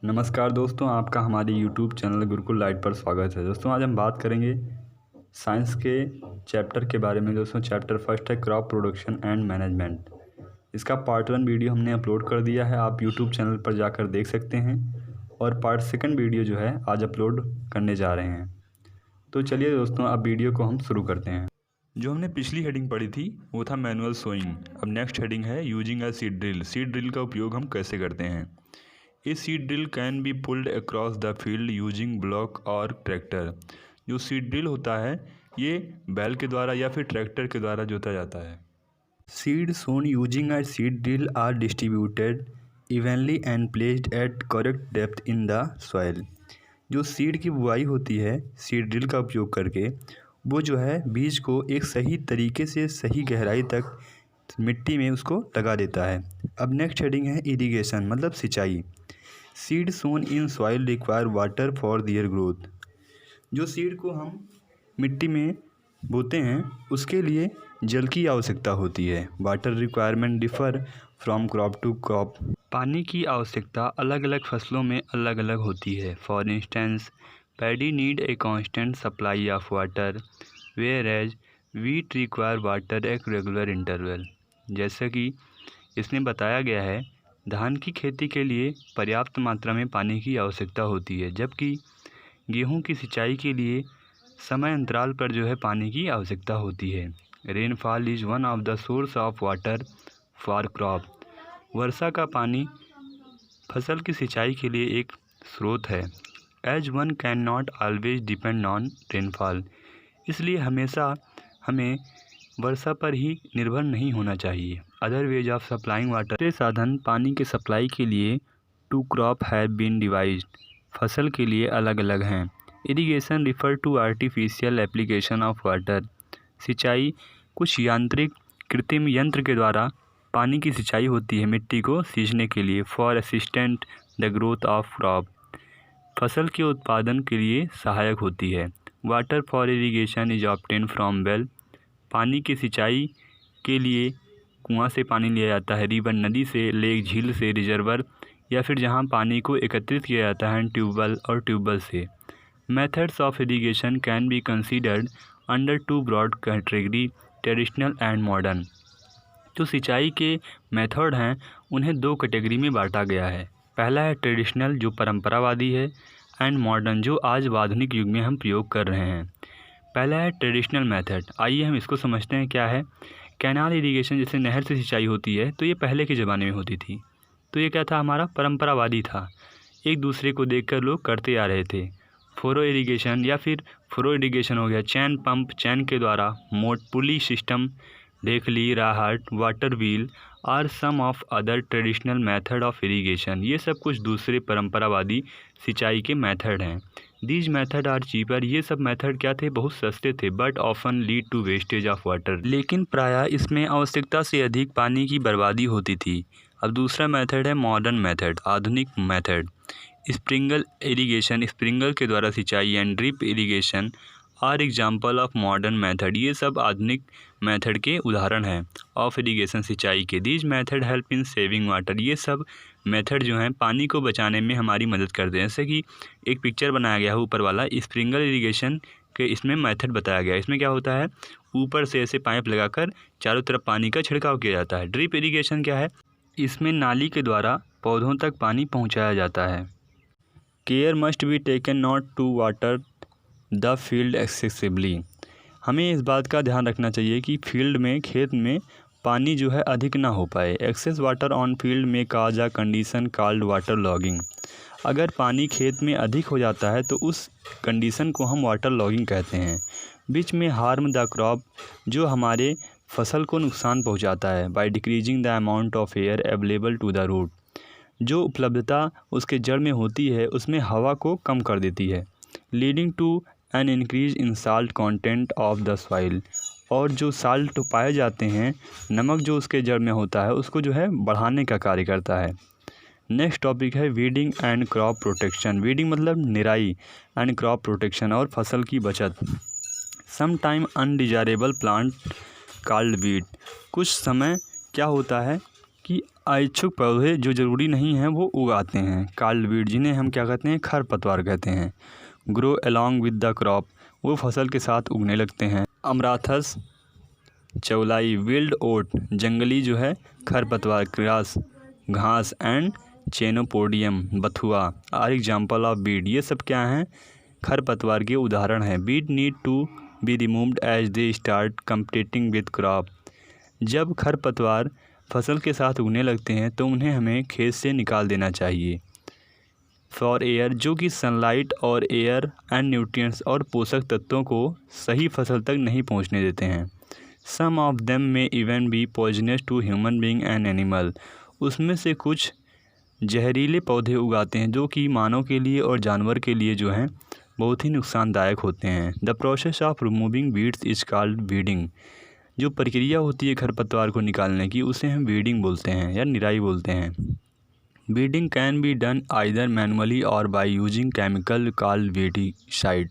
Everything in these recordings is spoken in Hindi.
नमस्कार दोस्तों, आपका हमारे YouTube चैनल गुरुकुल लाइट पर स्वागत है। दोस्तों आज हम बात करेंगे साइंस के चैप्टर के बारे में। दोस्तों चैप्टर फर्स्ट है क्रॉप प्रोडक्शन एंड मैनेजमेंट। इसका पार्ट 1 वीडियो हमने अपलोड कर दिया है, आप YouTube चैनल पर जाकर देख सकते हैं। और पार्ट 2 वीडियो जो है आज अपलोड करने जा रहे हैं। तो चलिए दोस्तों अब वीडियो को हम शुरू करते हैं। जो हमने पिछली हेडिंग पढ़ी थी वो था मैनुअल सोइंग। अब नेक्स्ट हेडिंग है using a seed drill. Seed drill का उपयोग हम कैसे करते हैं। A seed drill can be pulled across the field using block और ट्रैक्टर। जो सीड ड्रिल होता है ये बैल के द्वारा या फिर ट्रैक्टर के द्वारा जोता जाता है। Seed sown using a seed drill are distributed evenly and placed at correct depth in the soil. जो सीड की बुआई होती है सीड ड्रिल का उपयोग करके, वो जो है बीज को एक सही तरीके से सही गहराई तक मिट्टी में उसको लगा देता है। अब नेक्स्ट हेडिंग है इरिगेशन मतलब सिंचाई। Seed sown in soil require water for their growth. जो सीड को हम मिट्टी में बोते हैं उसके लिए जल की आवश्यकता होती है। Water requirement differ from crop to crop. पानी की आवश्यकता अलग अलग फसलों में अलग अलग होती है। For instance paddy need a constant supply of water whereas wheat require water at regular interval. जैसे कि इसमें बताया गया है धान की खेती के लिए पर्याप्त मात्रा में पानी की आवश्यकता होती है, जबकि गेहूं की सिंचाई के लिए समय अंतराल पर जो है पानी की आवश्यकता होती है। Rainfall is one of the source of water for crop. वर्षा का पानी फसल की सिंचाई के लिए एक स्रोत है। As one can not always depend on rainfall. इसलिए हमेशा हमें वर्षा पर ही निर्भर नहीं होना चाहिए। Other ways of supplying water के साधन पानी के सप्लाई के लिए to crop have been devised. फसल के लिए अलग अलग हैं। Irrigation refer to artificial application of water. सिंचाई कुछ यांत्रिक कृत्रिम यंत्र के द्वारा पानी की सिंचाई होती है मिट्टी को सींचने के लिए। For assistant the growth of crop. फसल के उत्पादन के लिए सहायक होती है। Water for irrigation is obtain from well. पानी की सिंचाई के लिए कुआं से पानी लिया जाता है, रिवर नदी से, लेक झील से, रिजर्वर या फिर जहां पानी को एकत्रित किया जाता है ट्यूबवेल और ट्यूबवेल से। Methods of irrigation can be considered under two broad category traditional and modern. जो सिंचाई के मेथड हैं उन्हें दो कैटेगरी में बांटा गया है। पहला है ट्रेडिशनल जो परंपरावादी है, एंड मॉडर्न जो आज आधुनिक युग में हम प्रयोग कर रहे हैं। पहला है ट्रेडिशनल मेथड। आइए हम इसको समझते हैं क्या है। कैनाल इरिगेशन जैसे नहर से सिंचाई होती है तो ये पहले के ज़माने में होती थी। तो ये क्या था, हमारा परंपरावादी था, एक दूसरे को देखकर लोग करते आ रहे थे। फोरो इरिगेशन या फिर फ्लो इरिगेशन हो गया, चैन पंप, चैन के द्वारा, मोट पुली सिस्टम, ढेकली, राहट, water wheel are some of other traditional method of irrigation. ये सब कुछ दूसरे परंपरावादी सिंचाई के मेथड हैं। These method are cheaper. ये सब मेथड क्या थे, बहुत सस्ते थे, but often lead to wastage of water. लेकिन प्रायः इसमें आवश्यकता से अधिक पानी की बर्बादी होती थी। अब दूसरा मेथड है मॉडर्न मेथड, आधुनिक मेथड। स्प्रिंगल इरिगेशन, स्प्रिंगल के द्वारा सिंचाई, and drip irrigation are example of modern method. ये सब आधुनिक मेथड के उदाहरण हैं ऑफ इरिगेशन सिंचाई के। These method help in saving water. ये सब मेथड जो हैं पानी को बचाने में हमारी मदद करते हैं। जैसे कि एक पिक्चर बनाया गया है ऊपर वाला, स्प्रिंगल इरिगेशन के इसमें मेथड बताया गया है। इसमें क्या होता है, ऊपर से ऐसे पाइप लगाकर चारों तरफ पानी का छिड़काव किया जाता है। ड्रिप इरिगेशन क्या है, इसमें नाली के द्वारा पौधों तक पानी पहुँचाया जाता है। Care must be taken not to water the field excessively. हमें इस बात का ध्यान रखना चाहिए कि फील्ड में, खेत में पानी जो है अधिक ना हो पाए। एक्सेस वाटर ऑन फील्ड में cause a condition called water logging. अगर पानी खेत में अधिक हो जाता है तो उस कंडीशन को हम वाटर लॉगिंग कहते हैं। बीच में हार्म द क्रॉप, जो हमारे फसल को नुकसान पहुंचाता है, by decreasing the amount of air available to the root. जो उपलब्धता उसके जड़ में होती है उसमें हवा को कम कर देती है, leading to an increase in salt content of the soil. और जो साल्ट पाए जाते हैं, नमक जो उसके जड़ में होता है, उसको जो है बढ़ाने का कार्य करता है। नेक्स्ट टॉपिक है weeding and crop protection. Weeding मतलब निराई, एंड क्रॉप प्रोटेक्शन और फसल की बचत। Some time undesirable plant called weed. कुछ समय क्या होता है कि अइच्छुक पौधे जो ज़रूरी नहीं हैं वो उगाते हैं। कार्लवीड जिन्हें हम क्या कहते हैं, खरपतवार कहते हैं। Grow along with the crop, वो फसल के साथ उगने लगते हैं। अमराथस चौलाई, विल्ड ओट जंगली जो है खरपतवार, ग्रास घास एंड चेनोपोडियम बथुआ आर एग्जाम्पल ऑफ बीड, ये सब क्या हैं, खरपतवार के उदाहरण हैं। Weed need to be removed as they start competing with crop, जब खरपतवार फसल के साथ उगने लगते हैं तो उन्हें हमें खेत से निकाल देना चाहिए। फॉर एयर, जो कि सनलाइट और एयर एंड न्यूट्रिएंट्स और पोषक तत्वों को सही फसल तक नहीं पहुंचने देते हैं। Some of them may even be poisonous to human being and animal, उसमें से कुछ जहरीले पौधे उगाते हैं जो कि मानव के लिए और जानवर के लिए जो हैं बहुत ही नुकसानदायक होते हैं। The process of removing weeds is called weeding, जो प्रक्रिया होती है खरपतवार को निकालने की उसे हम वीडिंग बोलते हैं या निराई बोलते हैं। Weeding can be done either manually or by using chemical called weedicide,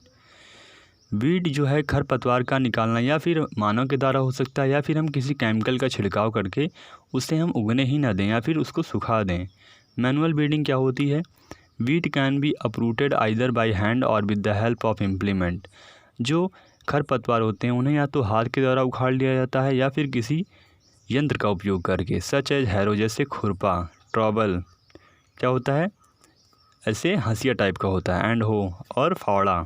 weed जो है खरपतवार का निकालना या फिर मानव के द्वारा हो सकता है या फिर हम किसी केमिकल का छिड़काव करके उसे हम उगने ही ना दें या फिर उसको सुखा दें। मैनुअल वीडिंग क्या होती है, weed can be uprooted either by hand or with the help of implement, जो खरपतवार होते हैं उन्हें या तो हाथ के द्वारा उखाड़ लिया जाता है या फिर किसी यंत्र का उपयोग करके, सच एज हैरो जैसे खुरपा, ट्रॉबल क्या होता है ऐसे हंसिया टाइप का होता है, एंड हो और फावड़ा।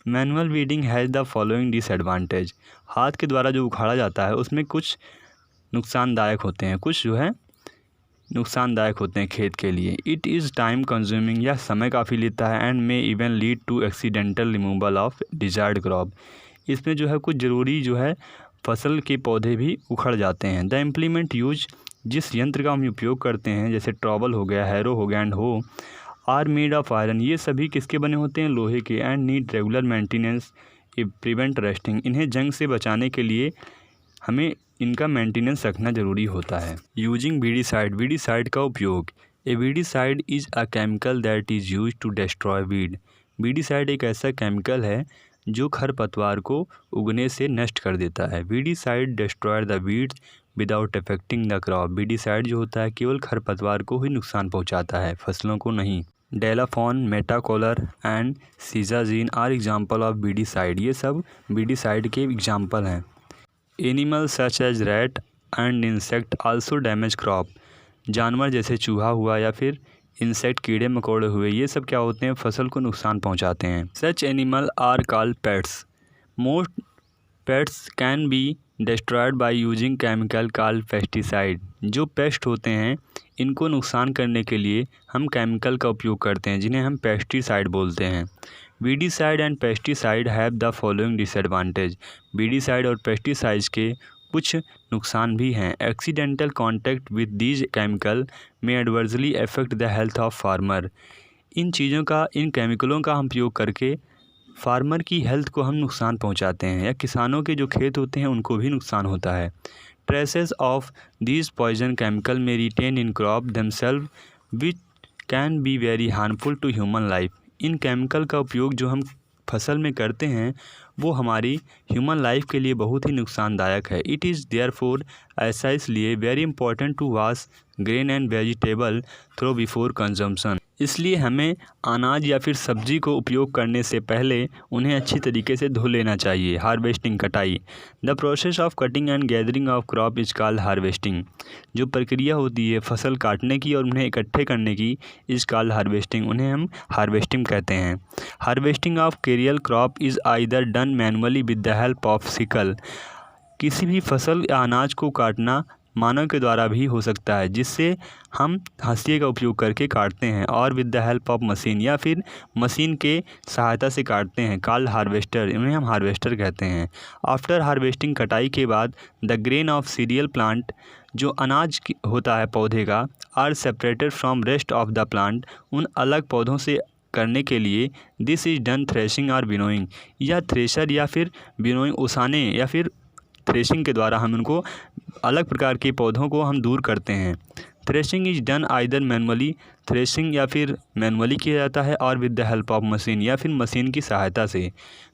Manual weeding has the following disadvantage, हाथ के द्वारा जो उखाड़ा जाता है उसमें कुछ नुकसानदायक होते हैं, कुछ जो है नुकसानदायक होते हैं खेत के लिए। इट इज़ टाइम कंज्यूमिंग, यह समय काफ़ी लेता है, and may even lead to accidental removal of desired crop, इसमें जो है कुछ ज़रूरी जो है फसल के पौधे भी उखड़ जाते हैं। द इम्प्लीमेंट यूज, जिस यंत्र का हम उपयोग करते हैं जैसे ट्रॉबल हो गया, हैरो हो गया एंड हो, आर मेड ऑफ आयरन, ये सभी किसके बने होते हैं, लोहे के, and need regular maintenance prevent rusting, इन्हें जंग से बचाने के लिए हमें इनका मेंटेनेंस रखना ज़रूरी होता है। यूजिंग वीडिसाइड, वीडिसाइड का उपयोग, a weedicide is a chemical that is use to destroy weed, weedicide एक ऐसा केमिकल है जो खरपतवार को उगने से नष्ट कर देता है। Weedicide destroy the weeds without affecting the crop, weedicide जो होता है केवल खरपतवार को ही नुकसान पहुंचाता है, फसलों को नहीं। Dalapon, metachlor and simazine are example of weedicide, ये सब वीडिसाइड के एग्जाम्पल हैं। Animal such as rat and insect also damage crop, जानवर जैसे चूहा हुआ या फिर इंसेक्ट कीड़े मकोड़े हुए, ये सब क्या होते हैं, फसल को नुकसान पहुंचाते हैं। Such animal are called pests, most pests can be destroyed by using chemical called pesticide, जो पेस्ट होते हैं इनको नुकसान करने के लिए हम केमिकल का उपयोग करते हैं जिन्हें हम पेस्टिसाइड बोलते हैं। Weedicide and pesticide have the following disadvantage, weedicide और पेस्टिसाइड्स के कुछ नुकसान भी हैं। Accidental contact with these chemical may adversely affect the health of farmer, इन चीज़ों का, इन केमिकलों का हम प्रयोग करके फार्मर की हेल्थ को हम नुकसान पहुंचाते हैं या किसानों के जो खेत होते हैं उनको भी नुकसान होता है। Traces of these poison chemical may retain in crop themselves which can be very harmful to human life, इन केमिकल का उपयोग जो हम फसल में करते हैं वो हमारी ह्यूमन लाइफ के लिए बहुत ही नुकसानदायक है। इट इज़ देयरफॉर, ऐसा इसलिए, very important to wash grain and vegetable thoroughly before consumption, इसलिए हमें अनाज या फिर सब्जी को उपयोग करने से पहले उन्हें अच्छी तरीके से धो लेना चाहिए। हार्वेस्टिंग, कटाई, the process of cutting and gathering of crop is called harvesting, जो प्रक्रिया होती है फसल काटने की और उन्हें इकट्ठे करने की इज कॉल्ड हार्वेस्टिंग, उन्हें हम हार्वेस्टिंग कहते हैं। Harvesting of carrier crop is either done manually with the help of sickle, किसी भी फसल या अनाज को काटना मानव के द्वारा भी हो सकता है जिससे हम हंसिए का उपयोग करके काटते हैं, और with the help of machine, या फिर मशीन के सहायता से काटते हैं, कॉल्ड हार्वेस्टर, इन्हें हम हार्वेस्टर कहते हैं। आफ्टर हार्वेस्टिंग, कटाई के बाद, the grain of cereal plant, जो अनाज होता है पौधे का, are separated from rest of the plant, उन अलग पौधों से करने के लिए दिस इज डन थ्रेशिंग और विनोइंग, या थ्रेशर या फिर विनोइंग, ओसाने या फिर थ्रेशिंग के द्वारा हम उनको अलग प्रकार के पौधों को हम दूर करते हैं। Threshing is done either manually, threshing या फिर मैनुअली किया जाता है, और with the help of machine या फिर मशीन की सहायता से।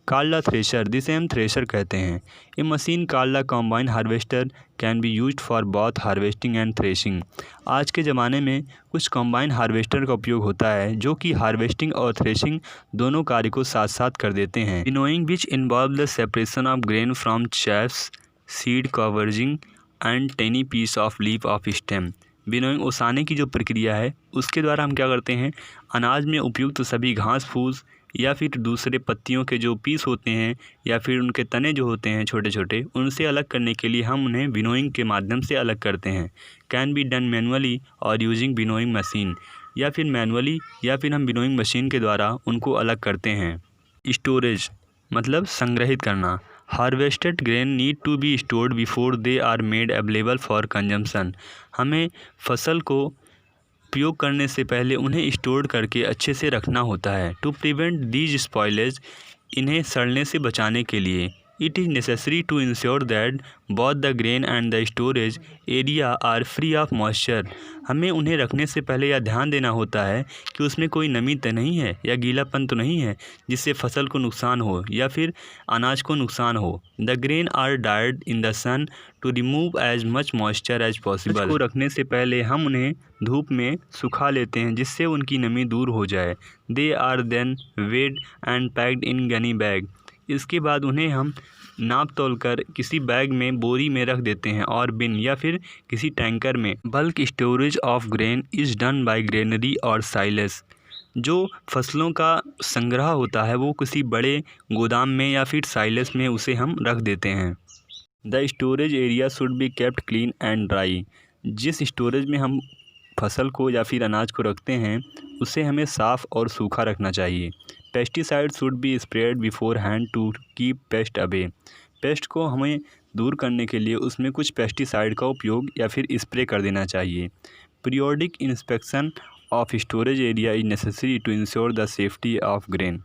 कॉल्ड अ थ्रेशर, जिसे हम थ्रेशर कहते हैं। A machine called a combine harvester can be used for both harvesting and threshing. आज के ज़माने में कुछ कॉम्बाइन हार्वेस्टर का उपयोग होता है जो कि हार्वेस्टिंग और थ्रेशिंग दोनों कार्य को साथ साथ कर देते हैं। Winnowing which involve the separation of grain from chaffs, seed coverings and tiny piece of leaf of stem. Winnowing ओसाने की जो प्रक्रिया है उसके द्वारा हम क्या करते हैं, अनाज में उपयुक्त सभी घास फूस या फिर दूसरे पत्तियों के जो पीस होते हैं या फिर उनके तने जो होते हैं छोटे छोटे, उनसे अलग करने के लिए हम उन्हें विनोइंग के माध्यम से अलग करते हैं। कैन बी डन मैनुअली और यूजिंग विनोइंग मशीन, या फिर मैनुअली या फिर हम विनोइंग मशीन के द्वारा उनको अलग करते हैं। स्टोरेज मतलब संग्रहित करना। Harvested grain need to be stored before they are made available for consumption. हमें फसल को उपयोग करने से पहले उन्हें स्टोर करके अच्छे से रखना होता है। टू प्रिवेंट दीज स्पॉइलेज, इन्हें सड़ने से बचाने के लिए। It is necessary to ensure that both the grain and the storage area are free of moisture. हमें उन्हें रखने से पहले यह ध्यान देना होता है कि उसमें कोई नमी तो नहीं है या गीलापन तो नहीं है जिससे फसल को नुकसान हो या फिर अनाज को नुकसान हो। The grain are dried in the sun to remove as much moisture as possible. को रखने से पहले हम उन्हें धूप में सुखा लेते हैं जिससे उनकी नमी दूर हो जाए। They are then weighed and packed in gunny bag. इसके बाद उन्हें हम नाप तोल कर किसी बैग में बोरी में रख देते हैं और बिन या फिर किसी टैंकर में। Bulk storage of grain is done by granary और साइलेस। जो फसलों का संग्रह होता है वो किसी बड़े गोदाम में या फिर साइलेस में उसे हम रख देते हैं। The storage area should be kept clean and dry. जिस स्टोरेज में हम फसल को या फिर अनाज को रखते हैं उसे हमें साफ़ और सूखा रखना चाहिए। Pesticide should be spread beforehand to keep pest away. Pest को हमें दूर करने के लिए उसमें कुछ पेस्टिसाइड का उपयोग या फिर स्प्रे कर देना चाहिए। Periodic inspection of storage area is necessary to ensure the safety of grain.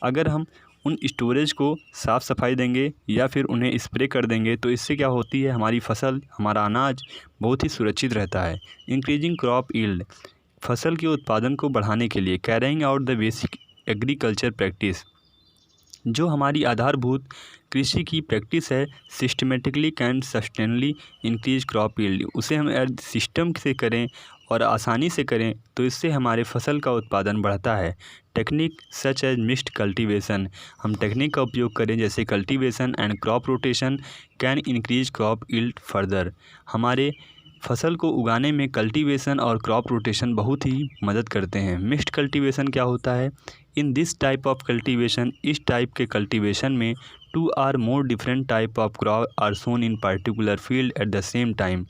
अगर हम उन स्टोरेज को साफ़ सफाई देंगे या फिर उन्हें स्प्रे कर देंगे तो इससे क्या होती है, हमारी फसल, हमारा अनाज बहुत ही सुरक्षित रहता है। इंक्रीजिंग क्रॉप यील्ड, फसल के उत्पादन को बढ़ाने के लिए। Carrying out the basic agriculture practice, जो हमारी आधारभूत कृषि की प्रैक्टिस है, systematically can sustainably increase crop yield. उसे हम सिस्टम से करें और आसानी से करें तो इससे हमारे फसल का उत्पादन बढ़ता है। Technique such as mixed cultivation, हम टेक्निक का उपयोग करें जैसे cultivation and crop rotation can increase crop yield further. हमारे फसल को उगाने में कल्टीवेशन और क्रॉप रोटेशन बहुत ही मदद करते हैं। मिक्स्ड कल्टीवेशन क्या होता है? In this type of cultivation, इस टाइप के कल्टीवेशन में 2 or more different type of crop are sown in particular field at the same time.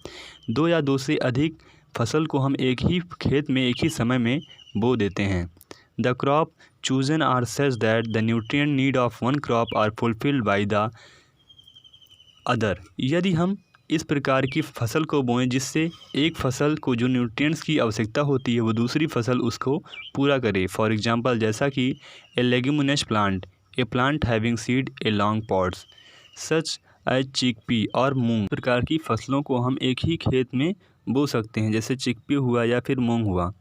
2 या 2 से अधिक फसल को हम एक ही खेत में एक ही समय में बो देते हैं। The crop chosen are such that the nutrient need of one crop are fulfilled by the other. यदि हम इस प्रकार की फसल को बोएं जिससे एक फसल को जो न्यूट्रिएंट्स की आवश्यकता होती है वो दूसरी फसल उसको पूरा करे। फॉर एग्जांपल, जैसा कि a leguminous plant, a plant having seed a long pods such as chickpea और मूंग। प्रकार की फसलों को हम एक ही खेत में बो सकते हैं जैसे चिकपी हुआ या फिर मूंग हुआ।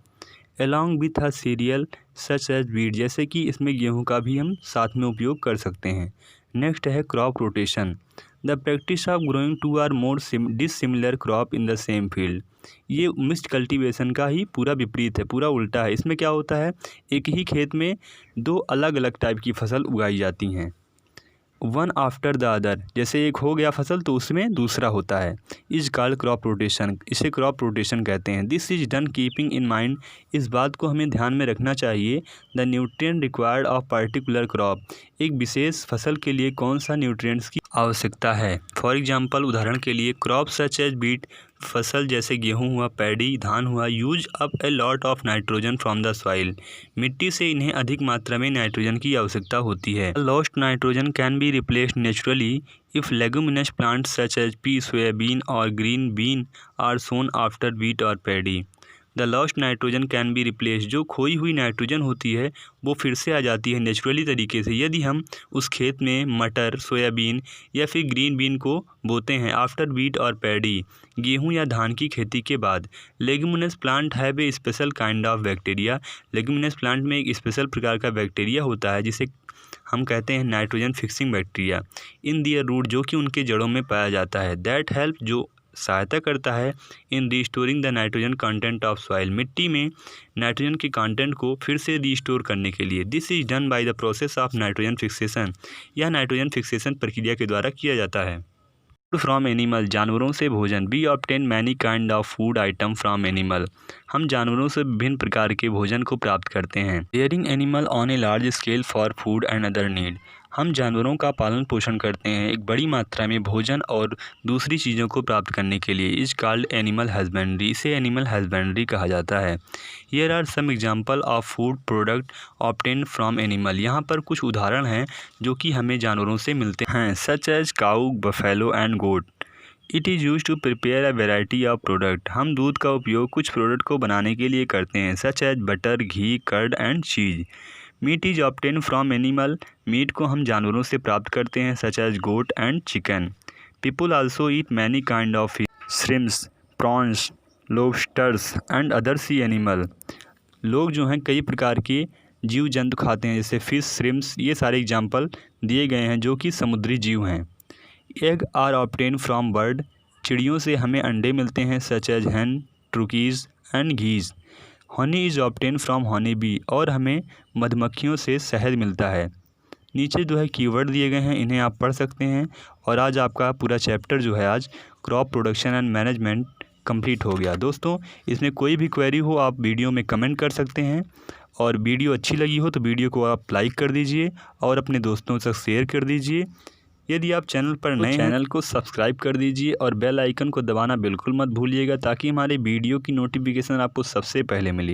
Along with a cereal such as wheat, जैसे कि इसमें गेहूं का भी हम साथ में उपयोग कर सकते हैं। नेक्स्ट है crop rotation, the practice of growing 2 or more dissimilar crop in the same field. ये मिक्स्ड कल्टीवेशन का ही पूरा विपरीत है, पूरा उल्टा है। इसमें क्या होता है, एक ही खेत में 2 अलग अलग टाइप की फसल उगाई जाती हैं, वन आफ्टर द अदर। जैसे एक हो गया फसल तो उसमें दूसरा होता है। इज कॉल्ड क्रॉप रोटेशन, इसे क्रॉप रोटेशन कहते हैं। This is done keeping in mind, इस बात को हमें ध्यान में रखना चाहिए, the nutrient required of particular crop, एक विशेष फसल के लिए कौन सा न्यूट्रिएंट्स की आवश्यकता है। फॉर एग्जांपल, उदाहरण के लिए क्रॉप सच एज बीट, फसल जैसे गेहूं हुआ, पैडी धान हुआ, use up a lot of nitrogen from the soil, मिट्टी से इन्हें अधिक मात्रा में नाइट्रोजन की आवश्यकता होती है। Lost nitrogen can be replaced naturally if leguminous plants such as pea, soybean और green bean are sown after wheat और paddy. The lost nitrogen can be replace, जो खोई हुई नाइट्रोजन होती है वो फिर से आ जाती है नेचुरली तरीके से यदि हम उस खेत में मटर, सोयाबीन या फिर ग्रीन बीन को बोते हैं। आफ्टर वीट और पैडी, गेहूं या धान की खेती के बाद। Leguminous plant have a special kind of bacteria, leguminous plant में एक स्पेशल प्रकार का बैक्टीरिया होता है जिसे हम कहते हैं nitrogen fixing bacteria in their root, जो कि उनके जड़ों में पाया जाता है। दैट हेल्प, जो सहायता करता है in restoring the nitrogen content of soil, मिट्टी में नाइट्रोजन के कंटेंट को फिर से रिस्टोर करने के लिए। This is done by the process of nitrogen fixation, यह नाइट्रोजन फिक्सेशन प्रक्रिया के द्वारा किया जाता है। फूड फ्रॉम एनिमल, जानवरों से भोजन। We obtain many kind of food item from animal, हम जानवरों से विभिन्न प्रकार के भोजन को प्राप्त करते हैं। Rearing animal on a large scale for food and other need, हम जानवरों का पालन पोषण करते हैं एक बड़ी मात्रा में भोजन और दूसरी चीज़ों को प्राप्त करने के लिए। इज कॉल्ड एनिमल हस्बेंड्री, इसे एनिमल हस्बेंड्री कहा जाता है। Here are some example of food product obtain from animal, यहाँ पर कुछ उदाहरण हैं जो कि हमें जानवरों से मिलते हैं। Such as cow, buffalo and goat. It is use to prepare a variety of product, हम दूध का उपयोग कुछ प्रोडक्ट को बनाने के लिए करते हैं। Such as butter, ghee, curd and cheese. Meat is obtain from animal, meat को हम जानवरों से प्राप्त करते हैं। Such as goat and chicken. People also eat many kind of fish, shrimps, prawns, lobsters and other sea animal, लोग जो हैं कई प्रकार के जीव जंतु खाते हैं जैसे फिश, श्रिम्स, ये सारे एग्जाम्पल दिए गए हैं जो कि समुद्री जीव हैं। Egg are obtain from bird, चिड़ियों से हमें अंडे मिलते हैं। Such as hen, turkeys and geese. Honey is obtain from honey bee, और हमें मधुमक्खियों से शहद मिलता है। नीचे जो है कीवर्ड दिए गए हैं, इन्हें आप पढ़ सकते हैं। और आज आपका पूरा चैप्टर जो है आज crop production and management complete हो गया। दोस्तों इसमें कोई भी क्वेरी हो आप वीडियो में कमेंट कर सकते हैं, और वीडियो अच्छी लगी हो तो वीडियो को आप लाइक कर दीजिए और अपने दोस्तों तक शेयर कर दीजिए। यदि आप चैनल पर नए हैं चैनल को सब्सक्राइब कर दीजिए और बेल आइकन को दबाना बिल्कुल मत भूलिएगा ताकि हमारे वीडियो की नोटिफिकेशन आपको सबसे पहले मिले।